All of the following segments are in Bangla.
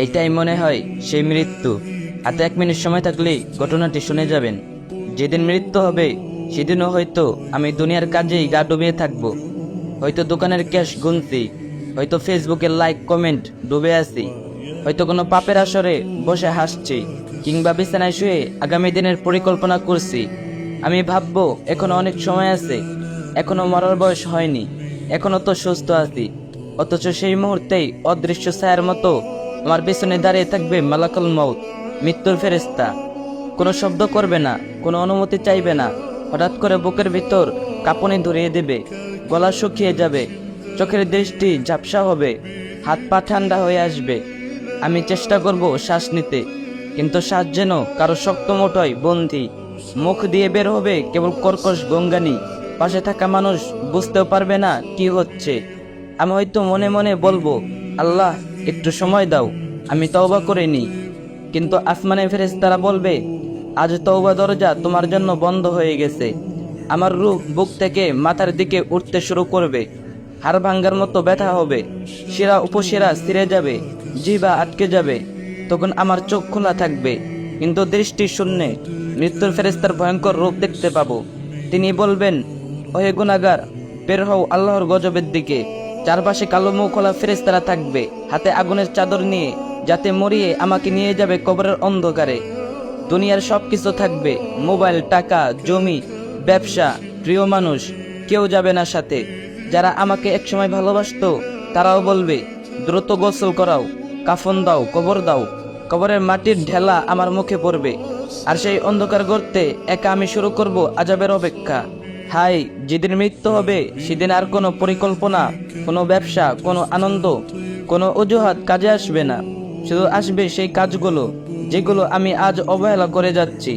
এটাই মনে হয় সেই মৃত্যু। হাতে 1 মিনিট সময় থাকলেই ঘটনাটি শুনে যাবেন। যেদিন মৃত্যু হবে সেদিনও হয়তো আমি দুনিয়ার কাজেই গা ডুবিয়ে থাকবো। হয়তো দোকানের ক্যাশ গুনছি, হয়তো ফেসবুকের লাইক কমেন্ট ডুবে আছি, হয়তো কোনো পাপের আসরে বসে হাসছি, কিংবা বিছানায় শুয়ে আগামী দিনের পরিকল্পনা করছি। আমি ভাববো এখনো অনেক সময় আছে, এখনো মরার বয়স হয়নি, এখনো তো সুস্থ আছি। অথচ সেই মুহূর্তেই অদৃশ্য ছায়ার মতো আমার পেছনে দাঁড়িয়ে থাকবে মালাকুল মউত, মৃত্যুর ফেরেশতা। কোনো শব্দ করবে না, কোনো অনুমতি চাইবে না। হঠাৎ করে বুকের ভিতর কাঁপুনি ধরিয়ে দেবে, গলা শুকিয়ে যাবে, চোখের দৃষ্টি ঝাপসা হবে, হাত পা ঠান্ডা হয়ে আসবে। আমি চেষ্টা করব শ্বাস নিতে, কিন্তু শ্বাস যেন কারো শক্ত মুঠোয় বন্দী। মুখ দিয়ে বের হবে কেবল কর্কশ গঙ্গানি। পাশে থাকা মানুষ বুঝতেও পারবে না কি হচ্ছে। আমি হয়তো মনে মনে বলবো, আল্লাহ একটু সময় দাও, আমি তওবা করে নিই। কিন্তু আসমানের ফেরেশতারা বলবে, আজ তওবা দরজা তোমার জন্য বন্ধ হয়ে গেছে। আমার রূহ বুক থেকে মাথার দিকে উঠতে শুরু করবে, হাড় ভাঙ্গার মতো ব্যথা হবে, শিরা উপশিরা ছিঁড়ে যাবে, জিহ্বা আটকে যাবে। তখন আমার চোখ খোলা থাকবে, কিন্তু দৃষ্টি শূন্যে। মৃত্যুর ফেরেশতার ভয়ঙ্কর রূপ দেখতে পাবো। তিনি বলবেন, ওহে গুনাহগার, বের হও আল্লাহর গজবের দিকে। চারপাশে কালো মুখ খোলা ফেরেশতারা থাকবে, হাতে আগুনের চাদর নিয়ে, যাতে মরিয়ে আমাকে নিয়ে যাবে কবরের অন্ধকারে। দুনিয়ার সবকিছু থাকবে, মোবাইল, টাকা, জমি, ব্যবসা, প্রিয় মানুষ, কেউ যাবে না সাথে। যারা আমাকে একসময় ভালোবাসতো তারাও বলবে, দ্রুত গোসল করাও, কাফন দাও, কবর দাও। কবরের মাটির ঢেলা আমার মুখে পড়বে, আর সেই অন্ধকার গর্তে একা আমি শুরু করব আযাবের অপেক্ষা। হাই, যেদিন মৃত্যু হবে সেদিন আর কোনো পরিকল্পনা, কোনো ব্যবসা, কোনো আনন্দ, কোনো অজুহাত কাজে আসবে না। শুধু আসবে সেই কাজগুলো যেগুলো আমি আজ অবহেলা করে যাচ্ছি।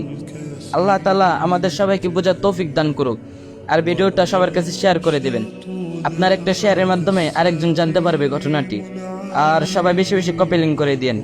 আল্লাহ তাআলা আমাদের সবাইকে বোঝার তৌফিক দান করুক। আর ভিডিওটা সবার কাছে শেয়ার করে দিবেন। আপনার একটা শেয়ারের মাধ্যমে আরেকজন জানতে পারবে ঘটনাটি। আর সবাই বেশি বেশি কপি লিংক করে দিয়েন।